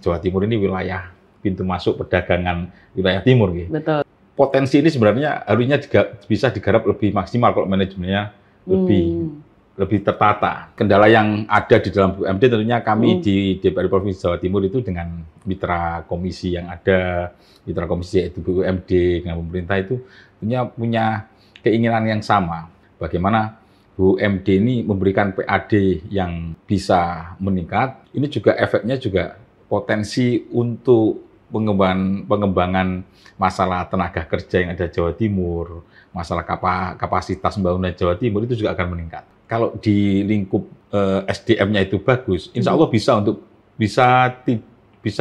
Jawa Timur ini wilayah pintu masuk perdagangan wilayah timur. Gitu. Betul. Potensi ini sebenarnya harusnya juga bisa digarap lebih maksimal kalau manajemennya lebih tertata. Kendala yang ada di dalam BUMD tentunya kami di DPRD Provinsi Jawa Timur itu dengan mitra komisi yang ada, mitra komisi yaitu BUMD dengan pemerintah itu tentunya punya keinginan yang sama. Bagaimana BUMD ini memberikan PAD yang bisa meningkat, ini juga efeknya juga potensi untuk pengembangan masalah tenaga kerja yang ada di Jawa Timur, masalah kapasitas pembangunan Jawa Timur itu juga akan meningkat. Kalau di lingkup SDM-nya itu bagus, insya Allah bisa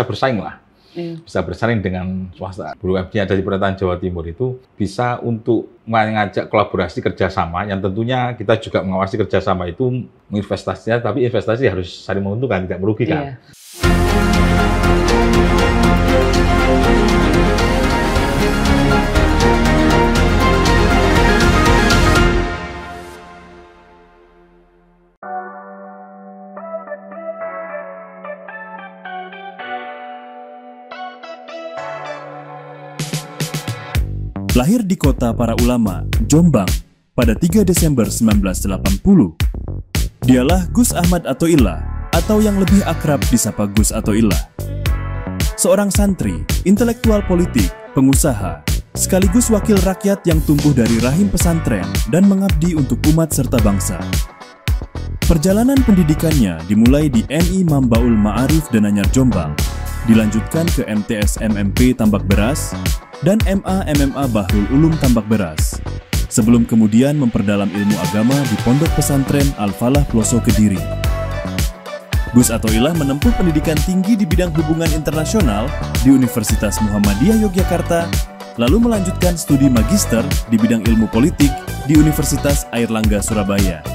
bersaing lah, bisa bersaing dengan swasta. BUMD yang ada di pemerintahan Jawa Timur itu bisa untuk mengajak kolaborasi kerjasama, yang tentunya kita juga mengawasi kerjasama itu investasinya, tapi investasi harus saling menguntungkan, tidak merugikan. Lahir di kota para ulama, Jombang, pada 3 Desember 1980. Dialah Gus Ahmad Athoillah, atau yang lebih akrab disapa Gus Athoillah. Seorang santri, intelektual politik, pengusaha, sekaligus wakil rakyat yang tumbuh dari rahim pesantren dan mengabdi untuk umat serta bangsa. Perjalanan pendidikannya dimulai di NI Mambaul Ma'arif Denanyar Jombang, dilanjutkan ke MTS MMP Tambak Beras, dan MA MMA Bahrul Ulum Tambak Beras, sebelum kemudian memperdalam ilmu agama di Pondok Pesantren Al-Falah Ploso Kediri. Gus Athoillah menempuh pendidikan tinggi di bidang hubungan internasional di Universitas Muhammadiyah Yogyakarta, lalu melanjutkan studi magister di bidang ilmu politik di Universitas Airlangga Surabaya.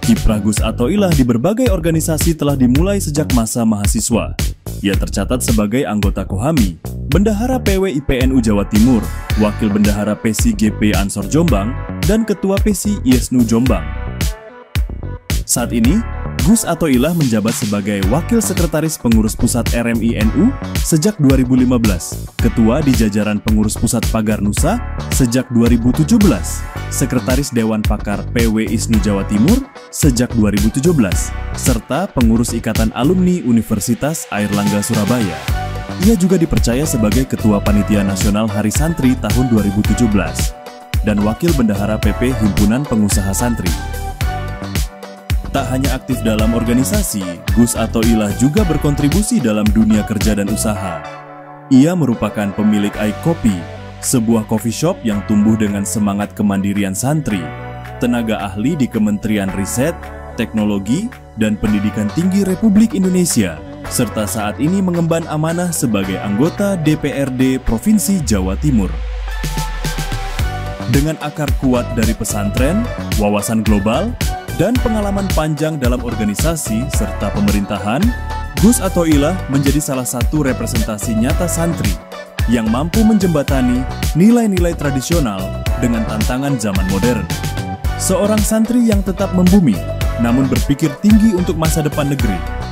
Kiprah Gus Athoillah di berbagai organisasi telah dimulai sejak masa mahasiswa. Ia tercatat sebagai anggota Kohami, Bendahara PW IPNU Jawa Timur, Wakil Bendahara PESI GP Ansor Jombang, dan Ketua PESI ISNU Jombang. Saat ini, Gus Athoillah menjabat sebagai Wakil Sekretaris Pengurus Pusat RMI NU sejak 2015, Ketua di jajaran Pengurus Pusat Pagar Nusa sejak 2017, Sekretaris Dewan Pakar PW ISNU Jawa Timur sejak 2017, serta Pengurus Ikatan Alumni Universitas Airlangga Surabaya. Ia juga dipercaya sebagai Ketua Panitia Nasional Hari Santri tahun 2017 dan Wakil Bendahara PP Himpunan Pengusaha Santri. Tak hanya aktif dalam organisasi, Gus Athoillah juga berkontribusi dalam dunia kerja dan usaha. Ia merupakan pemilik iKopi, sebuah coffee shop yang tumbuh dengan semangat kemandirian santri, tenaga ahli di Kementerian Riset, Teknologi, dan Pendidikan Tinggi Republik Indonesia, serta saat ini mengemban amanah sebagai anggota DPRD Provinsi Jawa Timur. Dengan akar kuat dari pesantren, wawasan global, dan pengalaman panjang dalam organisasi serta pemerintahan, Gus Athoillah menjadi salah satu representasi nyata santri yang mampu menjembatani nilai-nilai tradisional dengan tantangan zaman modern. Seorang santri yang tetap membumi, namun berpikir tinggi untuk masa depan negeri.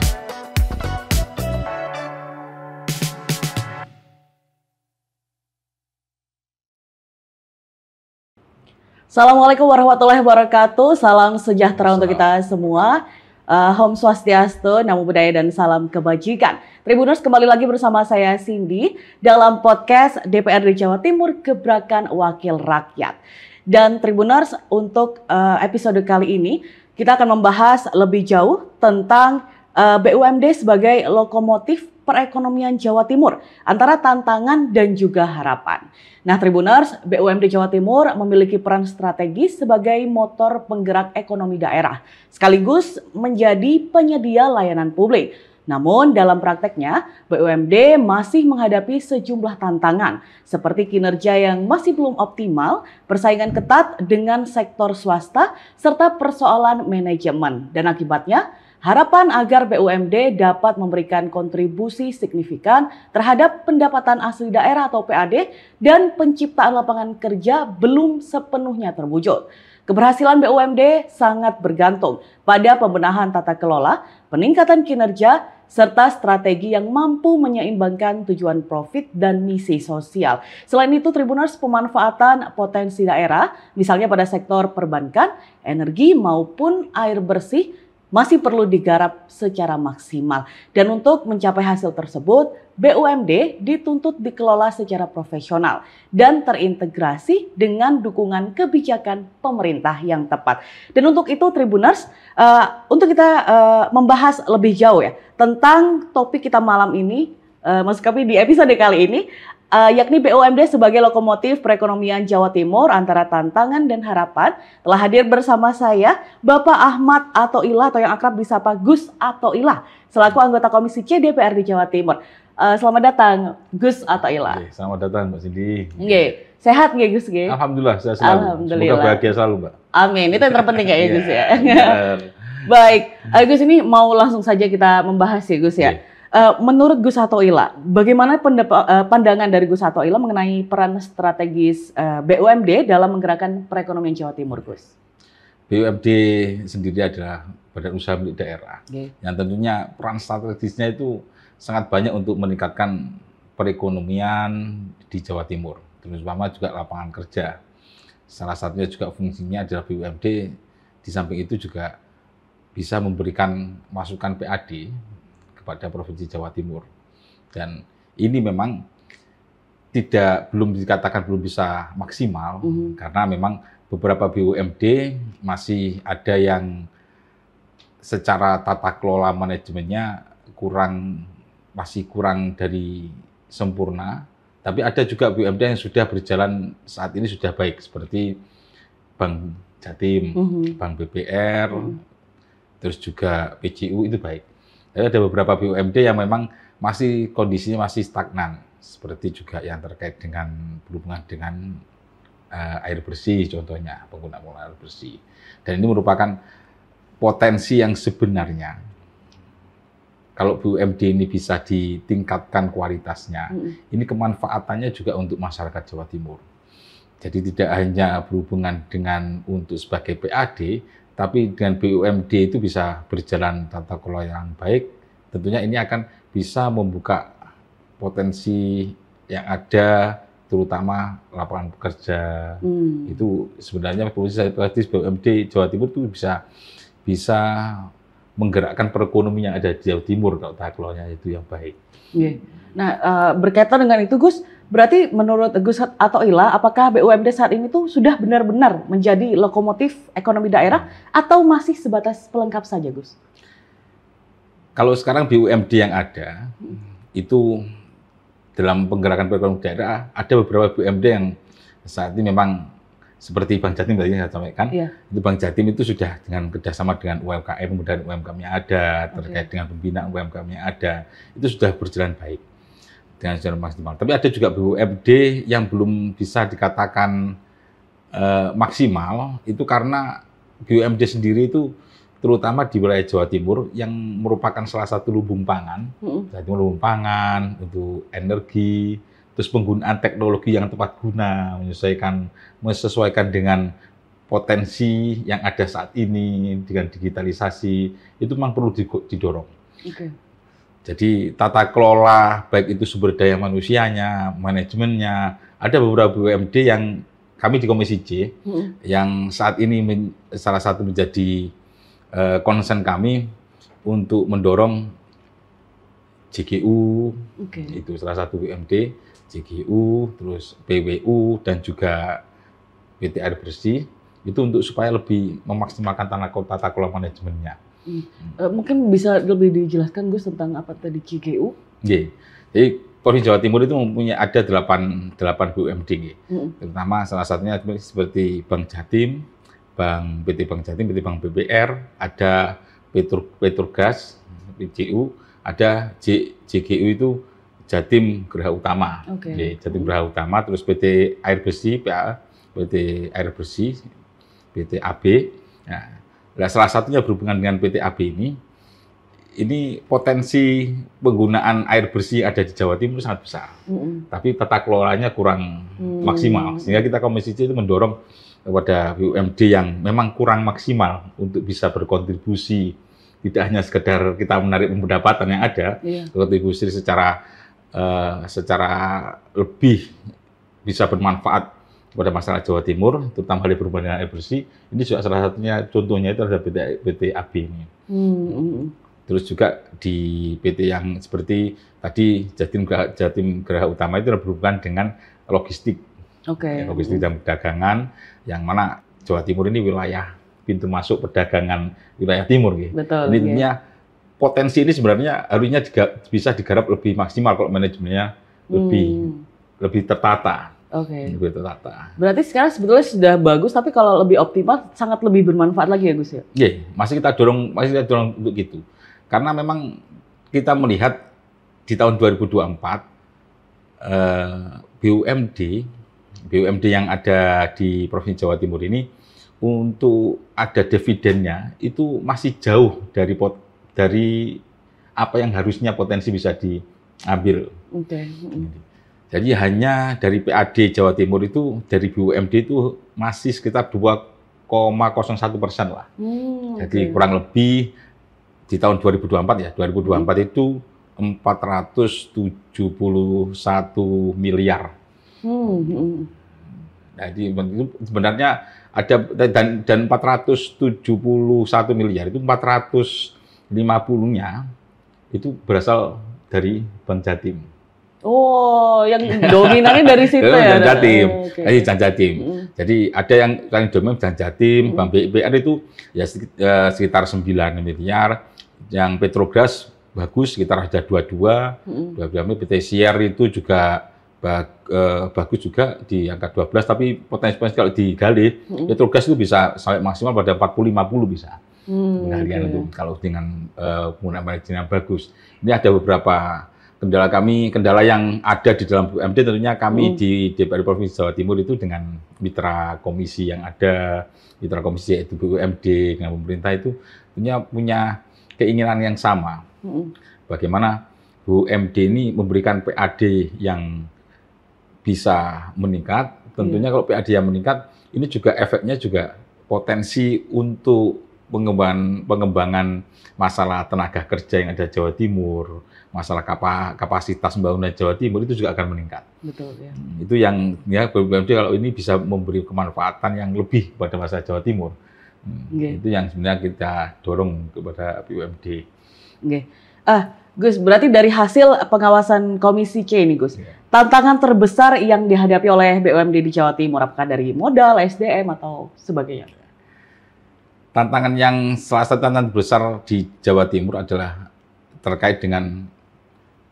Assalamualaikum warahmatullahi wabarakatuh. Salam sejahtera untuk kita semua. Om Swastiastu, Namo Buddhaya, dan salam kebajikan. Tribuners, kembali lagi bersama saya Cindy dalam podcast DPRD Jawa Timur Gebrakan Wakil Rakyat. Dan Tribuners, untuk episode kali ini kita akan membahas lebih jauh tentang BUMD sebagai lokomotif perekonomian Jawa Timur, antara tantangan dan juga harapan. Nah, Tribuners, BUMD Jawa Timur memiliki peran strategis sebagai motor penggerak ekonomi daerah, sekaligus menjadi penyedia layanan publik. Namun dalam prakteknya, BUMD masih menghadapi sejumlah tantangan, seperti kinerja yang masih belum optimal, persaingan ketat dengan sektor swasta, serta persoalan manajemen. Dan akibatnya, harapan agar BUMD dapat memberikan kontribusi signifikan terhadap pendapatan asli daerah atau PAD dan penciptaan lapangan kerja belum sepenuhnya terwujud. Keberhasilan BUMD sangat bergantung pada pembenahan tata kelola, peningkatan kinerja, serta strategi yang mampu menyeimbangkan tujuan profit dan misi sosial. Selain itu, Tribuners, pemanfaatan potensi daerah, misalnya pada sektor perbankan, energi maupun air bersih, masih perlu digarap secara maksimal. Dan untuk mencapai hasil tersebut, BUMD dituntut dikelola secara profesional dan terintegrasi dengan dukungan kebijakan pemerintah yang tepat. Dan untuk itu, Tribuners, untuk kita membahas lebih jauh ya tentang topik kita malam ini, maksud kami di episode kali ini, yakni BUMD sebagai lokomotif perekonomian Jawa Timur antara tantangan dan harapan, telah hadir bersama saya Bapak Ahmad Athoillah atau yang akrab disapa Gus Athoillah selaku anggota Komisi C DPRD Jawa Timur. Selamat datang Gus Athoillah. Selamat datang Mbak Cindy. Sehat nggih Gus? Alhamdulillah, saya selalu. Alhamdulillah. Semoga bahagia selalu, Mbak. Amin. Itu yang terpenting ya Gus ya. Baik, Gus, ini mau langsung saja kita membahas ya Gus ya. Menurut Gus Athoillah, bagaimana pandangan dari Gus Athoillah mengenai peran strategis BUMD dalam menggerakkan perekonomian Jawa Timur, Gus? BUMD sendiri adalah badan usaha milik daerah, yang tentunya peran strategisnya itu sangat banyak untuk meningkatkan perekonomian di Jawa Timur, terutama juga lapangan kerja. Salah satunya juga fungsinya adalah BUMD, di samping itu juga bisa memberikan masukan PAD pada Provinsi Jawa Timur. Dan ini memang belum dikatakan belum bisa maksimal, karena memang beberapa BUMD masih ada yang secara tata kelola manajemennya masih kurang dari sempurna, tapi ada juga BUMD yang sudah berjalan saat ini sudah baik, seperti Bank Jatim, Bank BBR, terus juga PJU itu baik. Ada beberapa BUMD yang memang kondisinya masih stagnan, seperti juga yang terkait dengan berhubungan dengan air bersih, contohnya penggunaan air bersih. Dan ini merupakan potensi yang sebenarnya, kalau BUMD ini bisa ditingkatkan kualitasnya, ini kemanfaatannya juga untuk masyarakat Jawa Timur. Jadi tidak hanya berhubungan dengan untuk sebagai PAD, tapi dengan BUMD itu bisa berjalan tata kelola yang baik, tentunya ini akan bisa membuka potensi yang ada, terutama lapangan pekerja. Itu sebenarnya posisi strategis BUMD Jawa Timur itu bisa menggerakkan perekonomian yang ada di Jawa Timur kalau tata kelolanya itu yang baik. Nah, berkaitan dengan itu Gus, berarti menurut Gus Athoillah, apakah BUMD saat ini tuh sudah benar-benar menjadi lokomotif ekonomi daerah atau masih sebatas pelengkap saja, Gus? Kalau sekarang BUMD yang ada, itu dalam penggerakan perekonomian daerah, ada beberapa BUMD yang saat ini memang seperti Bank Jatim tadi saya sampaikan, itu Bank Jatim itu sudah dengan kerjasama dengan UMKM, kemudian UMKM-nya ada, terkait dengan pembinaan UMKM-nya ada, itu sudah berjalan baik dengan secara maksimal. Tapi ada juga BUMD yang belum bisa dikatakan maksimal, itu karena BUMD sendiri itu terutama di wilayah Jawa Timur yang merupakan salah satu lumbung pangan, lumbung pangan untuk energi, terus penggunaan teknologi yang tepat guna, menyesuaikan dengan potensi yang ada saat ini, dengan digitalisasi, itu memang perlu didorong. Jadi tata kelola, baik itu sumber daya manusianya, manajemennya, ada beberapa BUMD yang kami di Komisi C, yang saat ini salah satu menjadi concern kami untuk mendorong JGU, itu salah satu BUMD, JGU, terus PWU, dan juga PT Air Bersih, itu untuk supaya lebih memaksimalkan tata kelola manajemennya. Mungkin bisa lebih dijelaskan Gus tentang apa tadi JGU? Jadi Provinsi Jawa Timur itu mempunyai ada 8 BUMD, terutama salah satunya seperti Bank Jatim, PT Bank Jatim, PT Bank BBR, ada Petrogas, PJU, ada JGU itu Jatim Geraha Utama, Jatim Geraha Utama, terus PT Air Bersih, PT Air Bersih, PT AB. Nah, salah satunya berhubungan dengan PT AB ini potensi penggunaan air bersih ada di Jawa Timur sangat besar, tapi tata kelolanya kurang maksimal, sehingga kita Komisi C itu mendorong kepada BUMD yang memang kurang maksimal untuk bisa berkontribusi, tidak hanya sekedar kita menarik pendapatan yang ada, kontribusi secara lebih bisa bermanfaat kepada masyarakat Jawa Timur, terutama hal berhubungan dengan air bersih. Ini juga salah satunya, contohnya itu adalah PT AB ini. Terus juga di PT yang seperti tadi Jatim Geraha Utama itu berhubungan dengan logistik, logistik dan perdagangan, yang mana Jawa Timur ini wilayah pintu masuk perdagangan wilayah timur. Betul. Ini intinya potensi ini sebenarnya harusnya bisa digarap lebih maksimal kalau manajemennya lebih tertata. Lebih tertata. Berarti sekarang sebetulnya sudah bagus, tapi kalau lebih optimal sangat lebih bermanfaat lagi ya Gus ya? Iya, masih kita dorong untuk gitu. Karena memang kita melihat di tahun 2024 BUMD yang ada di Provinsi Jawa Timur ini untuk ada dividennya itu masih jauh dari apa yang harusnya potensi bisa diambil. Jadi hanya dari PAD Jawa Timur itu, dari BUMD itu masih sekitar 2,01% lah. Jadi kurang lebih di tahun 2024 ya, 2024 itu 471 miliar. Jadi itu sebenarnya ada dan 471 miliar itu 450-nya itu berasal dari Bank Jatim. Oh, yang dominannya dari situ ya? Jatim, Jatim. Jadi ada yang paling dominan Bank Jatim, Bank BR itu ya sekitar 9 miliar. Yang Petrobras bagus sekitar ada 22. PT Siar itu juga bagus juga di angka 12, tapi potensi kalau digali Petrobras itu bisa sampai maksimal pada 40-50 bisa. Penggalian itu kalau dengan penggunaan manajemen yang bagus. Ini ada beberapa kendala yang ada di dalam BUMD, tentunya kami di DPRD Provinsi Jawa Timur itu dengan mitra komisi yang ada, mitra komisi yaitu BUMD dengan pemerintah itu tentunya punya keinginan yang sama. Bagaimana BUMD ini memberikan PAD yang bisa meningkat. Tentunya kalau PAD yang meningkat, ini juga efeknya juga potensi untuk pengembangan masalah tenaga kerja yang ada di Jawa Timur, masalah kapasitas pembangunan Jawa Timur itu juga akan meningkat. Betul ya. Itu yang ya BUMD kalau ini bisa memberi kemanfaatan yang lebih pada masyarakat Jawa Timur. Itu yang sebenarnya kita dorong kepada BUMD. Gus, berarti dari hasil pengawasan Komisi C ini, Gus, tantangan terbesar yang dihadapi oleh BUMD di Jawa Timur, apakah dari modal, SDM, atau sebagainya? Salah satu tantangan besar di Jawa Timur adalah terkait dengan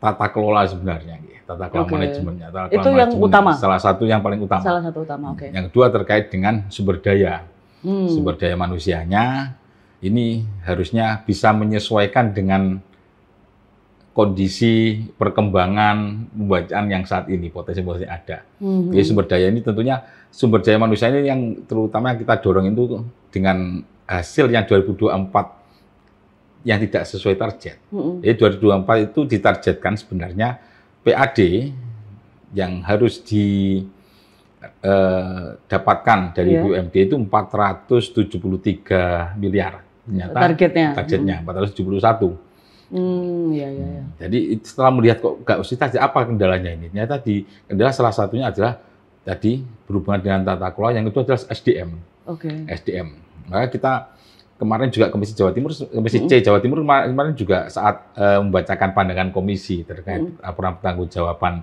tata kelola sebenarnya, tata kelola manajemennya. Itu yang utama? Salah satu yang paling utama. Salah satu utama, Yang kedua terkait dengan sumber daya. Sumber daya manusianya ini harusnya bisa menyesuaikan dengan kondisi perkembangan pembacaan yang saat ini, potensi-potensi ada. Jadi sumber daya ini tentunya, sumber daya manusia ini yang terutama kita dorong itu dengan hasil yang 2024 yang tidak sesuai target. Jadi 2024 itu ditargetkan sebenarnya PAD yang harus dapatkan dari BUMD itu 473 miliar. Ternyata targetnya 471. Jadi setelah melihat kok nggak usah apa kendalanya ini, ternyata kendala salah satunya adalah tadi berhubungan dengan tata kelola, yang kedua adalah SDM. SDM. Maka kita kemarin juga Komisi Jawa Timur, Komisi C Jawa Timur kemarin juga saat membacakan pandangan komisi terkait laporan pertanggungjawaban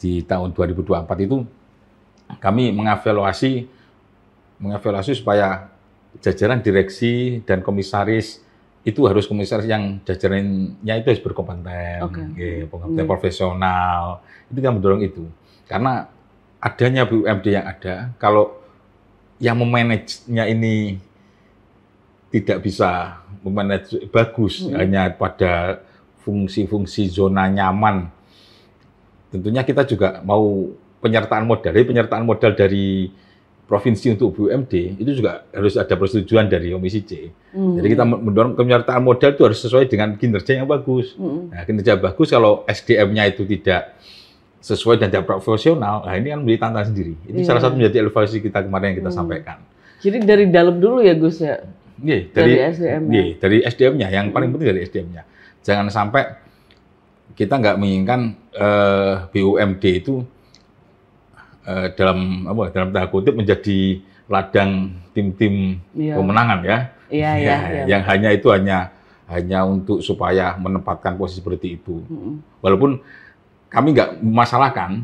di tahun 2024 itu, kami mengevaluasi supaya jajaran direksi dan komisaris itu harus komisaris yang jajarannya itu harus berkompeten, kompeten profesional. Itu yang mendorong itu. Karena adanya BUMD yang ada, kalau yang memanagenya ini tidak bisa memanage bagus, hanya pada fungsi-fungsi zona nyaman, tentunya kita juga mau penyertaan modal. Jadi penyertaan modal dari provinsi untuk BUMD itu juga harus ada persetujuan dari Komisi C. Jadi kita mendorong penyertaan modal itu harus sesuai dengan kinerja yang bagus. Nah, kinerja bagus kalau SDM-nya itu tidak sesuai dan tidak profesional, nah ini kan menjadi tantangan sendiri. Ini salah satu menjadi evaluasi kita kemarin yang kita sampaikan. Jadi dari dalam dulu ya Gus ya? Iya, dari SDM-nya. Iya, dari SDM-nya, yang paling penting dari SDM-nya. Jangan sampai kita nggak menginginkan BUMD itu dalam tanda kutip menjadi ladang tim-tim pemenangan ya. Iya. Yang hanya untuk supaya menempatkan posisi seperti itu. Walaupun kami nggak memasalahkan,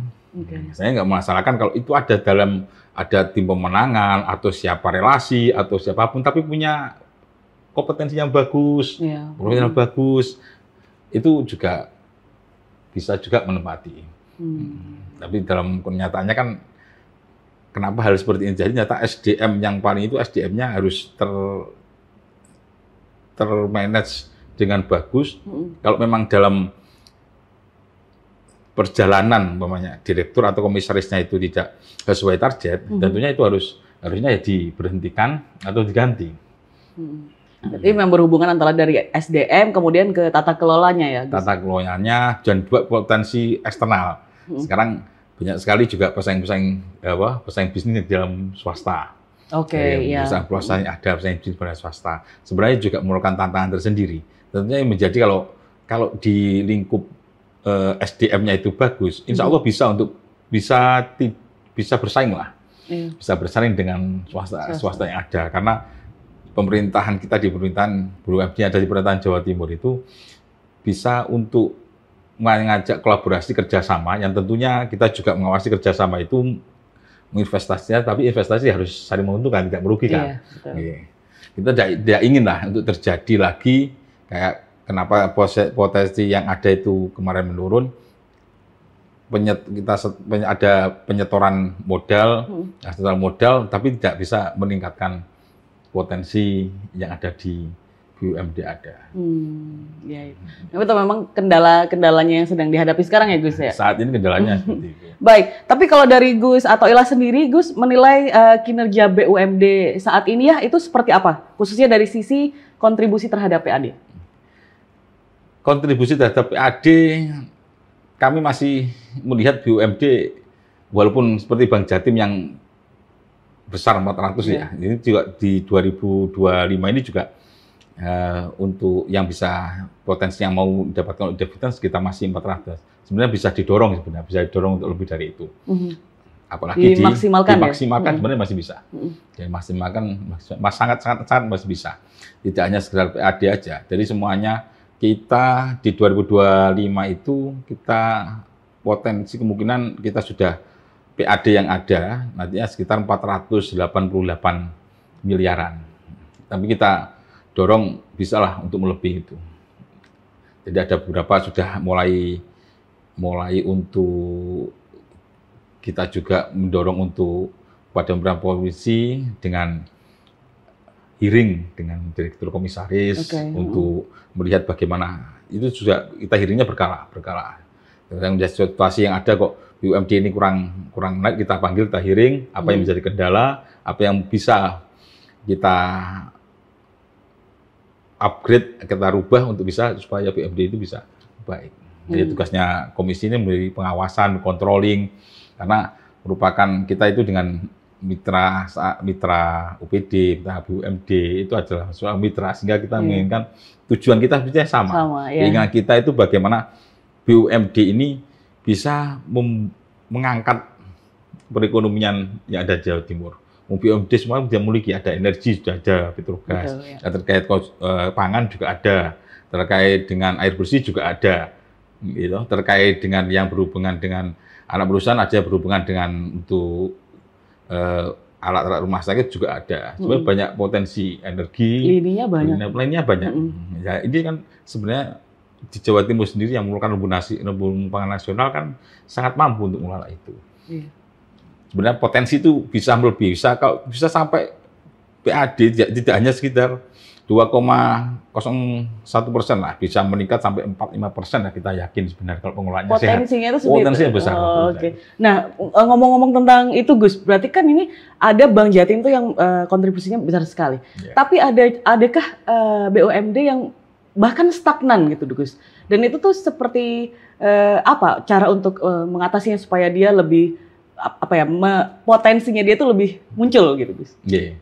saya nggak memasalahkan kalau itu ada tim pemenangan atau siapa relasi atau siapapun, tapi punya kompetensi yang bagus, profesional bagus, itu juga bisa juga menempati. Tapi dalam kenyataannya kan, kenapa hal seperti ini jadi? Nyata SDM yang paling itu SDM-nya harus termanage dengan bagus. Kalau memang dalam perjalanan umpamanya direktur atau komisarisnya itu tidak sesuai target, tentunya itu harusnya ya diberhentikan atau diganti. Jadi memang berhubungan antara dari SDM kemudian ke tata kelolanya ya, Gus? Tata kelolanya dan juga potensi eksternal. Sekarang banyak sekali juga pesaing bisnis di dalam swasta. Pesaing bisnis pada swasta. Sebenarnya juga merupakan tantangan tersendiri. Tentunya yang menjadi kalau di lingkup SDM-nya itu bagus, insya Allah bisa bersaing lah, bisa bersaing dengan swasta yang ada, karena pemerintahan kita di pemerintahan BUMD ada di pemerintahan Jawa Timur itu bisa untuk mengajak kolaborasi kerjasama, yang tentunya kita juga mengawasi kerjasama itu menginvestasinya, tapi investasi harus saling menguntungkan, tidak merugikan. Kita tidak ingin lah untuk terjadi lagi kayak kenapa potensi yang ada itu kemarin menurun, ada penyetoran modal, tapi tidak bisa meningkatkan potensi yang ada di BUMD ada. Itu memang kendalanya yang sedang dihadapi sekarang ya Gus ya? Saat ini kendalanya seperti itu. Baik, tapi kalau dari Gus atau Ila sendiri, Gus menilai kinerja BUMD saat ini ya itu seperti apa? Khususnya dari sisi kontribusi terhadap PAD. Kontribusi terhadap PAD, kami masih melihat BUMD walaupun seperti Bank Jatim yang besar 400 ya. Ini juga di 2025 ini juga untuk yang bisa potensi yang mau mendapatkan dividen kita masih 400. Sebenarnya bisa didorong untuk lebih dari itu. Apalagi dimaksimalkan sebenarnya masih bisa. Dimaksimalkan sangat masih bisa. Tidak hanya sekedar PAD aja. Jadi semuanya kita di 2025 itu kita potensi kemungkinan kita sudah PAD yang ada nantinya sekitar 488 miliaran. Tapi kita dorong bisalah untuk melebihi itu. Jadi ada beberapa sudah mulai untuk kita juga mendorong untuk pada beberapa provinsi dengan hearing dengan direktur komisaris untuk melihat bagaimana itu juga kita hearingnya berkala. Yang menjadi situasi yang ada kok BUMD ini kurang naik, kita panggil, kita hearing apa yang menjadi kendala, apa yang bisa kita upgrade, kita rubah untuk bisa supaya BUMD itu bisa baik. Jadi tugasnya komisi ini memberi pengawasan, controlling, karena merupakan kita itu dengan mitra UPD, mitra BUMD itu adalah soal mitra, sehingga kita menginginkan tujuan kita sebenarnya sama. Keinginan kita itu bagaimana BUMD ini bisa mengangkat perekonomian yang ada di Jawa Timur. BUMD semua sudah memiliki, ada energi sudah ada, Petrogas, terkait pangan juga ada, terkait dengan air bersih juga ada, gitu. Terkait dengan yang berhubungan dengan anak perusahaan ada berhubungan dengan untuk alat-alat rumah sakit juga ada. Sebenarnya banyak potensi energi. Lainnya banyak. Ya, ini kan sebenarnya di Jawa Timur sendiri yang memerlukan lumbung pangan nasional kan sangat mampu untuk mengelola itu. Sebenarnya potensi itu bisa melebihi, bisa sampai PAD tidak hanya sekitar 2,01% lah, bisa meningkat sampai 45% lah, kita yakin sebenarnya kalau pengelolaannya sehat. Potensinya itu potensinya besar. Nah, ngomong-ngomong tentang itu Gus, berarti kan ini ada Bank Jatim tuh yang kontribusinya besar sekali. Tapi adakah BUMD yang bahkan stagnan gitu Gus. Dan itu tuh seperti apa cara untuk mengatasinya supaya dia lebih potensinya dia tuh lebih muncul gitu Gus. Yeah.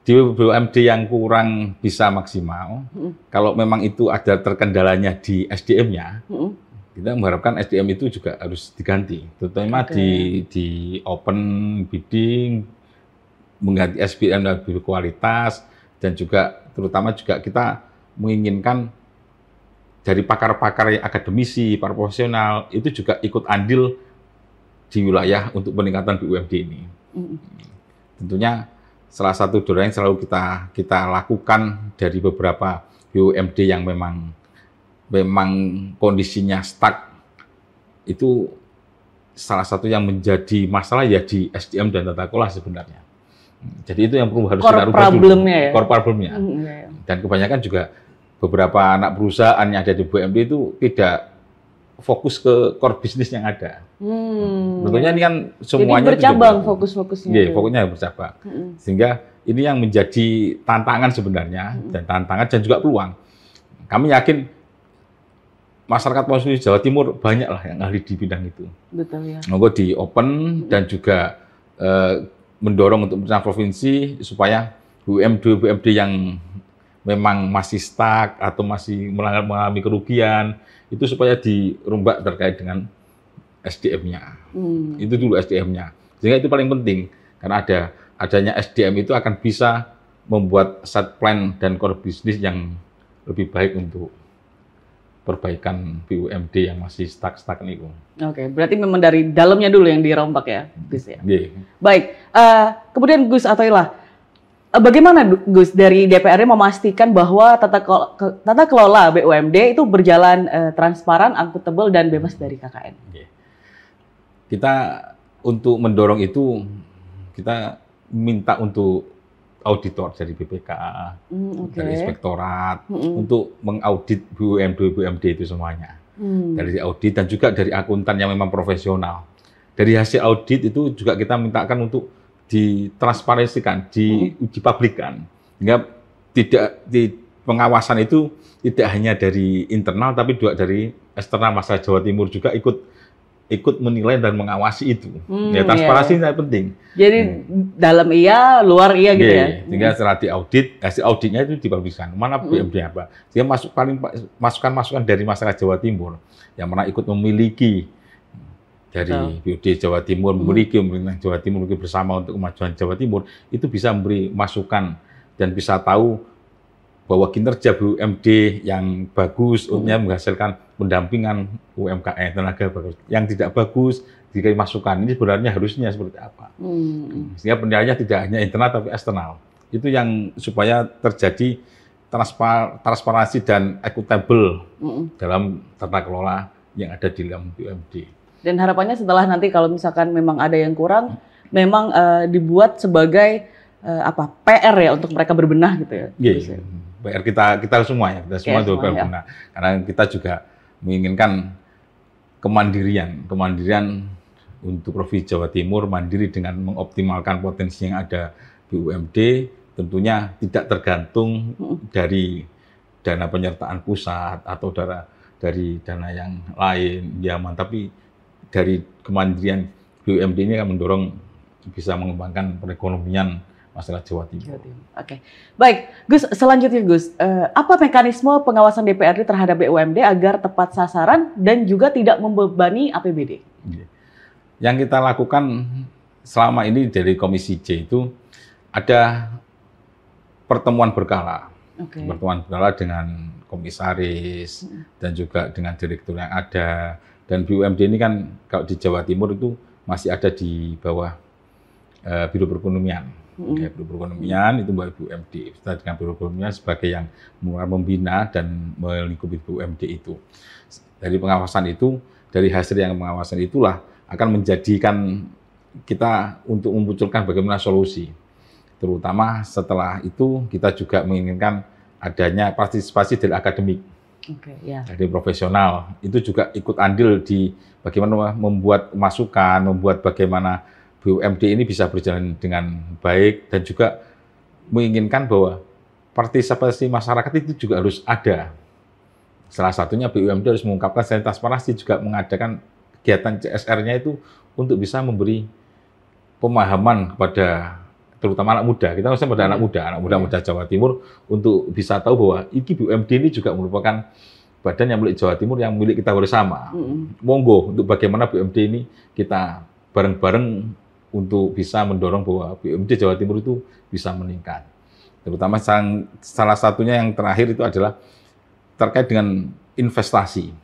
Di BUMD yang kurang bisa maksimal, kalau memang itu ada terkendalanya di SDM-nya, kita mengharapkan SDM itu juga harus diganti, terutama di open bidding, mengganti SPM yang lebih berkualitas, dan juga terutama juga kita menginginkan dari pakar-pakar akademisi, para profesional itu juga ikut andil di wilayah untuk peningkatan BUMD ini. Tentunya salah satu dorong yang selalu kita lakukan dari beberapa BUMD yang memang kondisinya stuck, itu salah satu yang menjadi masalah ya di SDM dan tata kelola sebenarnya. Jadi itu yang harus kita rubah dulu. Core problemnya. Dan kebanyakan juga beberapa anak perusahaan yang ada di BUMD itu tidak fokus ke core bisnis yang ada. Tentunya ini kan semuanya jadi bercabang fokus-fokusnya. Iya, fokusnya bercabang. Sehingga ini yang menjadi tantangan sebenarnya, dan juga peluang. Kami yakin masyarakat provinsi Jawa Timur banyak lah yang ahli di bidang itu. Betul ya. Monggo di open dan juga mendorong untuk pemerintah provinsi supaya BUMD yang memang masih stuck atau masih mengalami kerugian, itu supaya dirombak terkait dengan SDM-nya. Itu dulu SDM-nya. Sehingga itu paling penting, karena adanya SDM itu akan bisa membuat set plan dan core bisnis yang lebih baik untuk perbaikan BUMD yang masih stuck nih. Oke, berarti memang dari dalamnya dulu yang dirombak ya, Gus ya. Yeah. Baik, kemudian Gus Athoillah, bagaimana Gus dari DPRD memastikan bahwa tata kelola BUMD itu berjalan transparan, akuntabel, dan bebas dari KKN? Kita untuk mendorong itu, kita minta untuk auditor dari BPK, dari inspektorat, untuk mengaudit BUMD itu semuanya. Dari audit dan juga dari akuntan yang memang profesional. Dari hasil audit itu juga kita mintakan untuk ditransparansikan, dipublikkan, hingga tidak di pengawasan itu tidak hanya dari internal tapi juga dari eksternal, masyarakat Jawa Timur juga ikut menilai dan mengawasi itu. Ya, transparansi itu penting. Jadi dalam iya, luar iya gitu ya. Sehingga setelah diaudit, hasil auditnya itu dipublikkan. Mana BUMD apa? Dia masukan-masukan dari masyarakat Jawa Timur yang mana ikut memiliki dari BUD Jawa Timur, memiliki pemerintah Jawa Timur bersama untuk kemajuan Jawa Timur, itu bisa memberi masukan dan bisa tahu bahwa kinerja BUMD yang bagus, menghasilkan pendampingan UMKM, tenaga bagus. Yang tidak bagus, diberi masukan. Ini sebenarnya harusnya seperti apa. Sehingga penilaiannya tidak hanya internal tapi eksternal. Itu yang supaya terjadi transparansi dan akuntabel dalam tata kelola yang ada di dalam BUMD. Dan harapannya setelah nanti kalau misalkan memang ada yang kurang, memang dibuat sebagai PR ya untuk mereka berbenah gitu ya. Iya, PR kita semua ya, kita semua juga berbenah. Karena kita juga menginginkan kemandirian untuk Provinsi Jawa Timur, mandiri dengan mengoptimalkan potensi yang ada BUMD, tentunya tidak tergantung dari dana penyertaan pusat atau dari dana yang lain, tapi dari kemandirian BUMD ini akan mendorong bisa mengembangkan perekonomian masyarakat Jawa Timur. Oke, baik, Gus. Selanjutnya, Gus, apa mekanisme pengawasan DPRD terhadap BUMD agar tepat sasaran dan juga tidak membebani APBD? Yang kita lakukan selama ini dari Komisi C itu ada pertemuan berkala, pertemuan berkala dengan komisaris dan juga dengan direktur yang ada. Dan BUMD ini kan kalau di Jawa Timur itu masih ada di bawah Biro Perekonomian. Biro Perekonomian itu bawah BUMD. Kita dengan Biro Perekonomian sebagai yang membina dan melingkupi BUMD itu. Dari pengawasan itu, dari hasil yang pengawasan itulah akan menjadikan kita untuk memunculkan bagaimana solusi. Terutama setelah itu kita juga menginginkan adanya partisipasi dari akademik. Dari profesional itu juga ikut andil di bagaimana membuat masukan, membuat bagaimana BUMD ini bisa berjalan dengan baik dan juga menginginkan bahwa partisipasi masyarakat itu juga harus ada. Salah satunya BUMD harus mengungkapkan secara transparansi, juga mengadakan kegiatan CSR-nya itu untuk bisa memberi pemahaman kepada terutama anak muda. Kita harusnya pada anak muda Jawa Timur untuk bisa tahu bahwa BUMD ini juga merupakan badan yang milik Jawa Timur, yang milik kita bersama. Monggo untuk bagaimana BUMD ini kita bareng-bareng untuk bisa mendorong bahwa BUMD Jawa Timur itu bisa meningkat. Terutama salah satunya yang terakhir itu adalah terkait dengan investasi.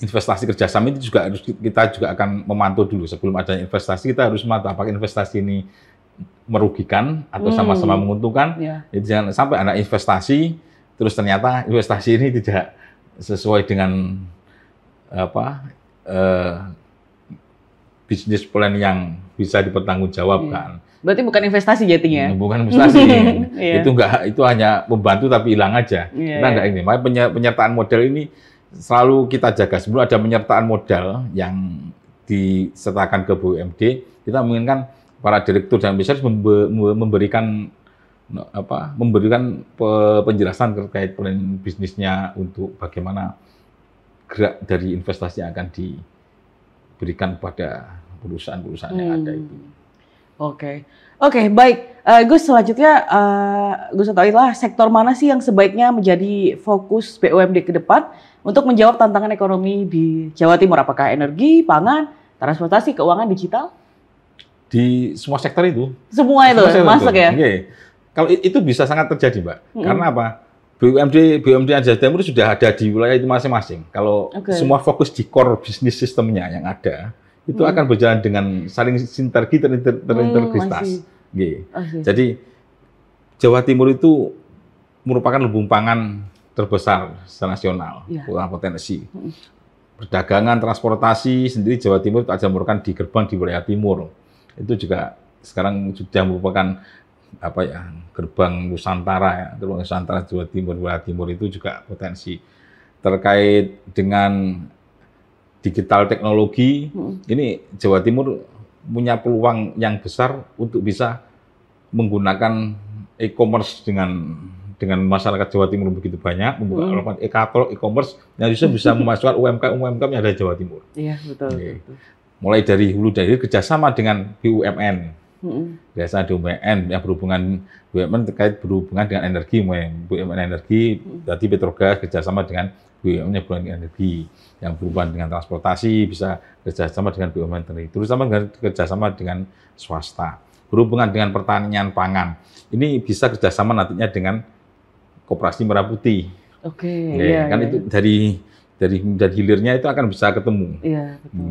Investasi kerjasama itu juga kita juga akan memantau dulu sebelum adanya investasi. Kita harus memantau apakah investasi ini merugikan atau sama-sama menguntungkan. Itu jangan sampai ada investasi terus ternyata investasi ini tidak sesuai dengan bisnis plan yang bisa dipertanggungjawabkan. Berarti bukan investasi jadinya? Bukan investasi. Itu hanya membantu tapi hilang aja. Kita enggak ini. Makanya penyertaan modal ini selalu kita jaga. Sebelum ada penyertaan modal yang disertakan ke BUMD, kita menginginkan para direktur dan komisaris memberikan penjelasan terkait plan bisnisnya untuk bagaimana gerak dari investasi yang akan diberikan pada perusahaan-perusahaan yang ada itu. Oke, baik. Gus, selanjutnya Gus Otoilah, sektor mana sih yang sebaiknya menjadi fokus BUMD ke depan untuk menjawab tantangan ekonomi di Jawa Timur? Apakah energi, pangan, transportasi, keuangan, digital? Di semua sektor itu. Semua itu masuk ya? Kalau itu bisa sangat terjadi, Mbak. Karena apa? BUMD Jawa Timur sudah ada di wilayah itu masing-masing. Kalau semua fokus di core bisnis sistemnya yang ada, itu akan berjalan dengan saling sinergi terintegritas. Jadi Jawa Timur itu merupakan lumbung pangan terbesar secara nasional, potensi. Perdagangan, transportasi sendiri Jawa Timur itu ada merupakan di gerbang di wilayah timur. Itu juga sekarang sudah merupakan gerbang Nusantara, gerbang Nusantara Jawa Timur, wilayah timur itu juga potensi. Terkait dengan digital teknologi, ini Jawa Timur punya peluang yang besar untuk bisa menggunakan e-commerce dengan masyarakat Jawa Timur begitu banyak, membuka e-katalog, e-commerce yang bisa memasukkan UMKM yang ada di Jawa Timur. Iya, betul. Mulai dari hulu dari kerjasama dengan BUMN, biasa BUMN yang BUMN terkait berhubungan dengan energi, BUMN energi, tadi Petrogas kerjasama dengan BUMN energi, yang berhubungan dengan transportasi bisa kerjasama dengan BUMN energi, terutama kerjasama dengan swasta. Berhubungan dengan pertanian pangan, ini bisa kerjasama nantinya dengan Koperasi Merah Putih. Itu dari hilirnya itu akan bisa ketemu.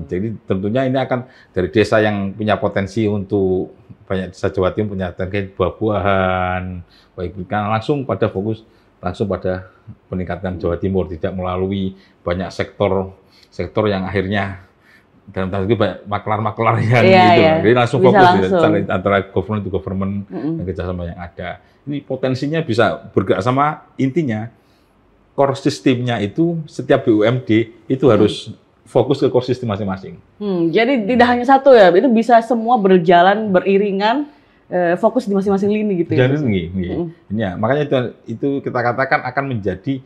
Jadi tentunya ini akan dari desa yang punya potensi untuk banyak desa Jawa Timur punya terkait buah-buahan, langsung pada fokus langsung pada peningkatan Jawa Timur, tidak melalui banyak sektor yang akhirnya dalam tanda kutip banyak maklar yang gitu. Jadi langsung fokus antara government to government dan kerjasama yang ada. Ini potensinya bisa bergerak sama intinya. Core sistemnya itu setiap BUMD itu harus fokus ke core sistem masing-masing. Jadi tidak hanya satu ya, itu bisa semua berjalan beriringan, fokus di masing-masing lini gitu ya. Ya, makanya itu kita katakan akan menjadi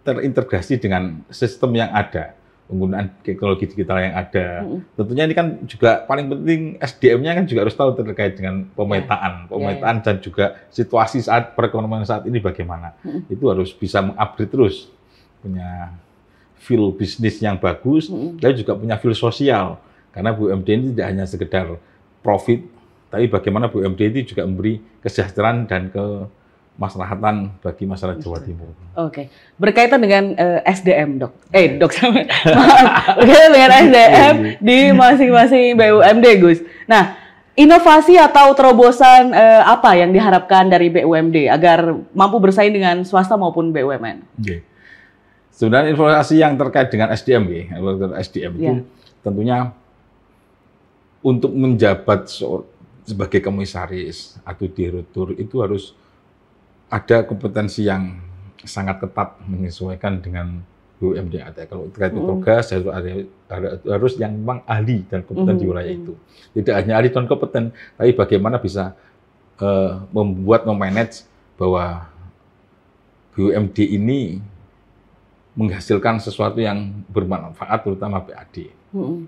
terintegrasi dengan sistem yang ada, penggunaan teknologi digital yang ada. Tentunya ini kan juga paling penting SDM-nya kan juga harus tahu terkait dengan pemetaan dan juga situasi saat perekonomian saat ini bagaimana. Itu harus bisa mengupgrade terus, punya feel bisnis yang bagus, dan juga punya feel sosial. Karena BUMD ini tidak hanya sekedar profit, tapi bagaimana BUMD itu juga memberi kesejahteraan dan kemaslahatan bagi masyarakat Jawa Timur. Berkaitan dengan SDM, Dok. Berkaitan dengan SDM di masing-masing BUMD, Gus. Nah, inovasi atau terobosan apa yang diharapkan dari BUMD agar mampu bersaing dengan swasta maupun BUMN? Sebenarnya informasi yang terkait dengan SDM, itu tentunya untuk menjabat sebagai komisaris atau direktur itu harus ada kompetensi yang sangat ketat menyesuaikan dengan BUMD ada. Kalau terkait Petrogas harus yang memang ahli dan kompeten di wilayah itu. Tidak hanya ahli dan kompeten, tapi bagaimana bisa memanage bahwa BUMD ini menghasilkan sesuatu yang bermanfaat, terutama PAD. Dan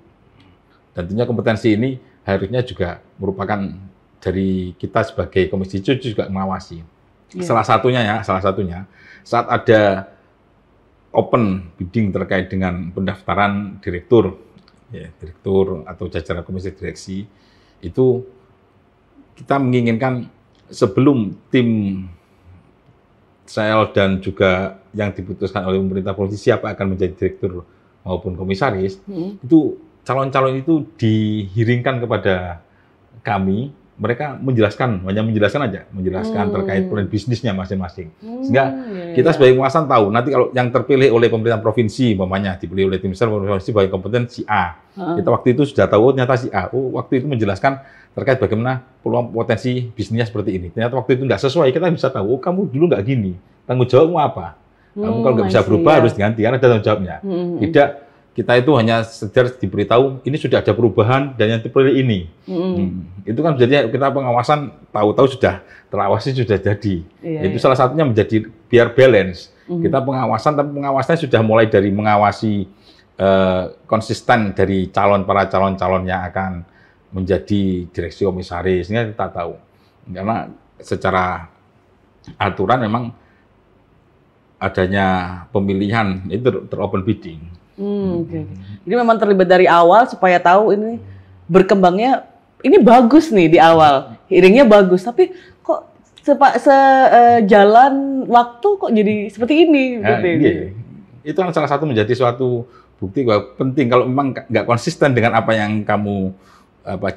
tentunya kompetensi ini harusnya juga merupakan dari kita sebagai Komisi 7 juga mengawasi. Salah satunya saat ada open bidding terkait dengan pendaftaran direktur atau jajaran komisi direksi, itu kita menginginkan sebelum tim sel dan juga yang diputuskan oleh pemerintah provinsi siapa akan menjadi direktur maupun komisaris, itu calon-calon itu dihiringkan kepada kami. Mereka menjelaskan terkait plan bisnisnya masing-masing. Sehingga kita sebagai pengawasan tahu, nanti kalau yang terpilih oleh pemerintah provinsi, umpamanya dipilih oleh tim sel provinsi sebagai kompeten si A. Kita waktu itu sudah tahu ternyata si A. Waktu itu menjelaskan terkait bagaimana peluang potensi bisnisnya seperti ini. Ternyata waktu itu nggak sesuai, kita bisa tahu, kamu dulu nggak gini. Tanggung jawabmu apa? Kamu kalau nggak bisa berubah harus diganti, karena ada tanggung jawabnya. Tidak, kita itu hanya sekedar diberitahu ini sudah ada perubahan dan yang terpilih ini. Itu kan jadi kita pengawasan tahu-tahu sudah terawasi sudah jadi. Itu salah satunya menjadi biar balance. Kita pengawasan, tapi pengawasannya sudah mulai dari mengawasi konsisten dari para calon-calon yang akan menjadi direksi komisaris. Sehingga kita tahu. Karena secara aturan memang adanya pemilihan itu teropen bidding. Jadi memang terlibat dari awal supaya tahu ini berkembangnya ini bagus nih di awal, hearingnya bagus, tapi kok sejalan waktu kok jadi seperti ini. Itu kan salah satu menjadi suatu bukti bahwa penting kalau memang nggak konsisten dengan apa yang kamu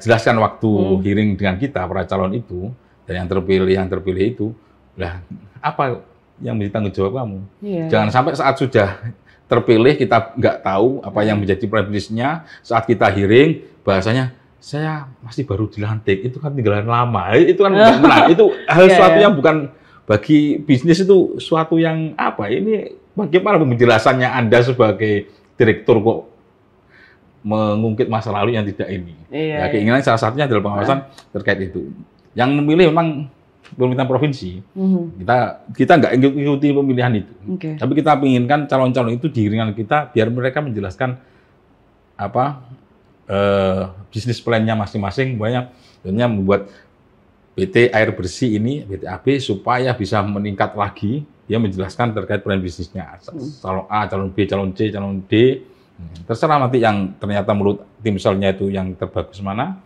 jelaskan waktu hearing dengan kita para calon itu dan yang terpilih itu, lah apa yang menjadi tanggung jawab kamu? Jangan sampai saat sudah terpilih kita nggak tahu apa yang menjadi plan bisnisnya, saat kita hearing bahasanya saya masih baru dilantik, itu kan tinggalan lama, itu kan nggak benar. Itu hal suatu yang bukan bagi bisnis, itu suatu yang ini bagaimana penjelasannya Anda sebagai direktur kok mengungkit masa lalu yang tidak ini. Keinginan salah satunya adalah pengawasan terkait itu. Yang memilih memang pemerintah provinsi, kita nggak ikuti pemilihan itu, tapi kita inginkan calon-calon itu di ringan kita biar mereka menjelaskan bisnis plan-nya masing-masing, tentunya membuat PT Air Bersih ini, PTAB, supaya bisa meningkat lagi, dia menjelaskan terkait plan bisnisnya, calon A, calon B, calon C, calon D, terserah nanti yang ternyata menurut tim selnya itu yang terbagus mana.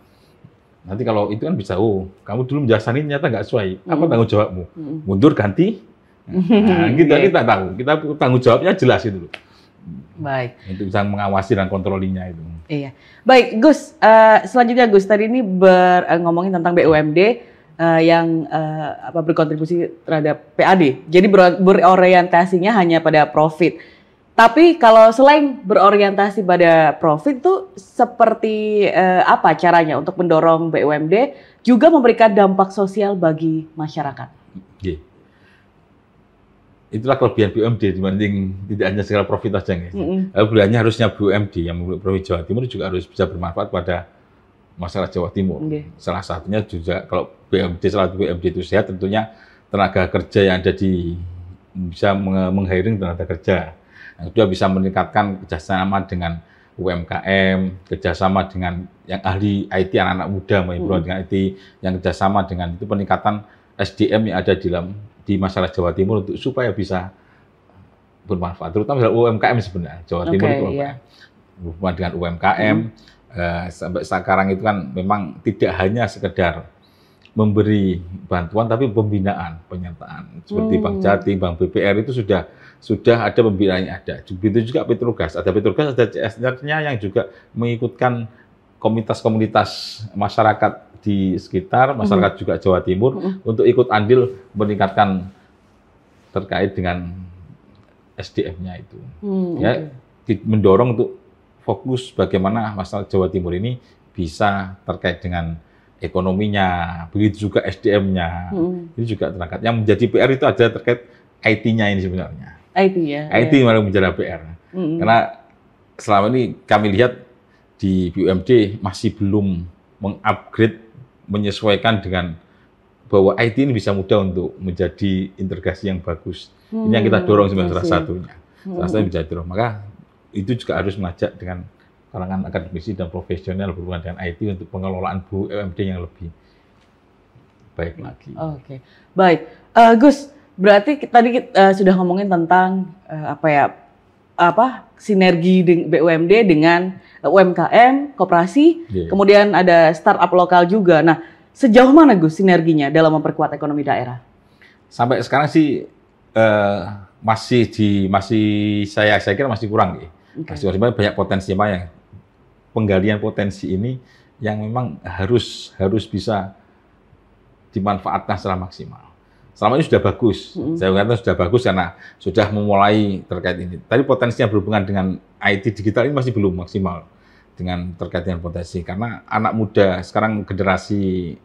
Nanti kalau itu kan bisa, kamu dulu menjelaskan ini ternyata nggak sesuai, apa tanggung jawabmu? Mundur, ganti? Kita tahu, kita tanggung jawabnya jelas itu. Baik. Untuk bisa mengawasi dan kontrolingnya itu. Iya. Baik, Gus. Selanjutnya Gus, tadi ini ngomongin tentang BUMD yang berkontribusi terhadap PAD. Jadi berorientasinya hanya pada profit. Tapi kalau selain berorientasi pada profit tuh seperti apa caranya untuk mendorong BUMD juga memberikan dampak sosial bagi masyarakat? Itulah kelebihan BUMD dibanding tidak hanya secara profit saja. Kelebihannya harusnya BUMD yang memiliki Provinsi Jawa Timur juga harus bisa bermanfaat pada masyarakat Jawa Timur. Salah satunya juga kalau BUMD itu sehat, tentunya tenaga kerja yang ada bisa meng-hiring tenaga kerja. Yang kedua bisa meningkatkan kerjasama dengan UMKM, kerjasama dengan yang ahli IT, anak-anak muda dengan IT, yang kerjasama dengan itu peningkatan SDM yang ada di masyarakat Jawa Timur untuk supaya bisa bermanfaat, terutama dalam UMKM sebenarnya. Jawa Timur itu berhubungan dengan UMKM, sampai sekarang itu kan memang tidak hanya sekedar memberi bantuan, tapi pembinaan, penyertaan. Seperti Bank Jatim, Bank BPR itu sudah ada pembinaannya ada. Begitu juga Petrogas, ada CSR-nya yang juga mengikutkan komunitas-komunitas masyarakat di sekitar, masyarakat juga Jawa Timur untuk ikut andil meningkatkan terkait dengan SDM-nya itu. Mendorong untuk fokus bagaimana masyarakat Jawa Timur ini bisa terkait dengan ekonominya, begitu juga SDM-nya. Ini juga terangkat. Yang menjadi PR itu ada terkait IT-nya ini sebenarnya. IT malah menjadi PR. Karena selama ini kami lihat di BUMD masih belum mengupgrade, menyesuaikan dengan bahwa IT ini bisa mudah untuk menjadi integrasi yang bagus. Ini yang kita dorong sebenarnya salah satunya. Salah satunya bisa dorong. Maka itu juga harus mengajak dengan kalangan akademisi dan profesional berhubungan dengan IT untuk pengelolaan BUMD yang lebih baik lagi. Oke, baik. Gus, berarti tadi sudah ngomongin tentang sinergi BUMD dengan UMKM, koperasi, kemudian ada startup lokal juga. Nah, sejauh mana Gus sinerginya dalam memperkuat ekonomi daerah? Sampai sekarang sih saya kira masih kurang. Masih banyak potensi yang penggalian potensi ini yang memang harus bisa dimanfaatkan secara maksimal. Selama ini sudah bagus, saya katakan sudah bagus karena sudah memulai terkait ini. Tadi potensinya berhubungan dengan IT digital ini masih belum maksimal dengan terkait dengan potensi. Karena anak muda, sekarang generasi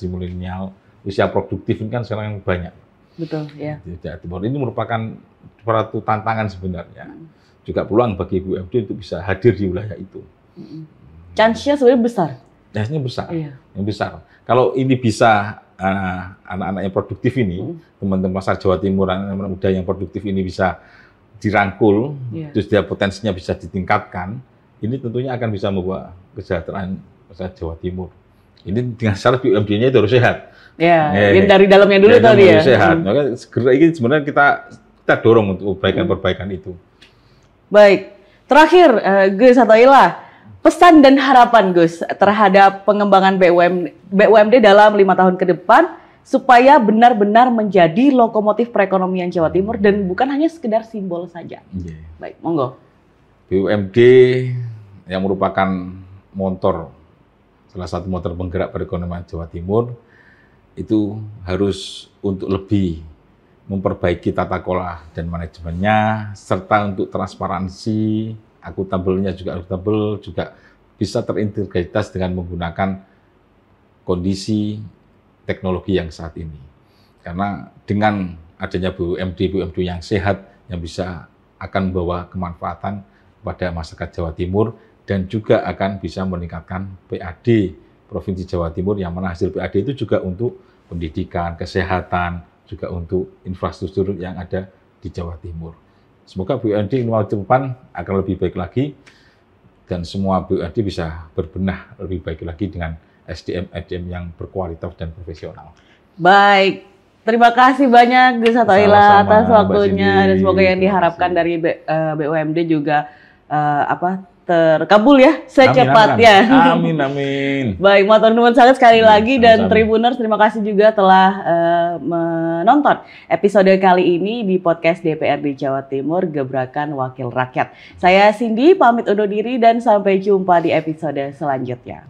milenial, usia produktif ini kan sekarang banyak. Betul, ya. Ini merupakan suatu tantangan sebenarnya. Juga peluang bagi BUMD untuk bisa hadir di wilayah itu. Chance-nya sebenarnya besar. Chance-nya besar, yang besar. Kalau ini bisa anak-anak yang produktif ini, teman-teman masyarakat Jawa Timur, anak-anak muda yang produktif ini bisa dirangkul, terus dia potensinya bisa ditingkatkan, ini tentunya akan bisa membawa kesejahteraan masyarakat Jawa Timur. Ini dengan syarat BUMD-nya itu harus sehat. Ya, dari dalamnya dulu tadi ya. Sehat. Maka segera ini sebenarnya kita dorong untuk perbaikan itu. Baik, terakhir Gus Atoila, pesan dan harapan Gus terhadap pengembangan BUMD dalam 5 tahun ke depan supaya benar-benar menjadi lokomotif perekonomian Jawa Timur dan bukan hanya sekedar simbol saja. Baik, monggo. BUMD yang merupakan salah satu motor penggerak perekonomian Jawa Timur itu harus untuk lebih memperbaiki tata kelola dan manajemennya, serta untuk transparansi, akuntabelnya juga akuntabel, juga bisa terintegritas dengan menggunakan kondisi teknologi yang saat ini. Karena dengan adanya BUMD yang sehat, yang bisa akan membawa kemanfaatan kepada masyarakat Jawa Timur, dan juga akan bisa meningkatkan PAD Provinsi Jawa Timur, yang mana hasil PAD itu juga untuk pendidikan, kesehatan, juga untuk infrastruktur yang ada di Jawa Timur. Semoga BUMD 5 tahun ke depan akan lebih baik lagi, dan semua BUMD bisa berbenah lebih baik lagi dengan SDM yang berkualitas dan profesional. Baik, terima kasih banyak Gus Atoila atas waktunya, dan semoga yang diharapkan dari BUMD juga terkabul ya secepatnya. Amin. Baik, matur nuwun sangat sekali lagi, dan Tribuners terima kasih juga telah menonton episode kali ini di podcast DPRD Jawa Timur Gebrakan Wakil Rakyat. Saya Cindy pamit undur diri dan sampai jumpa di episode selanjutnya.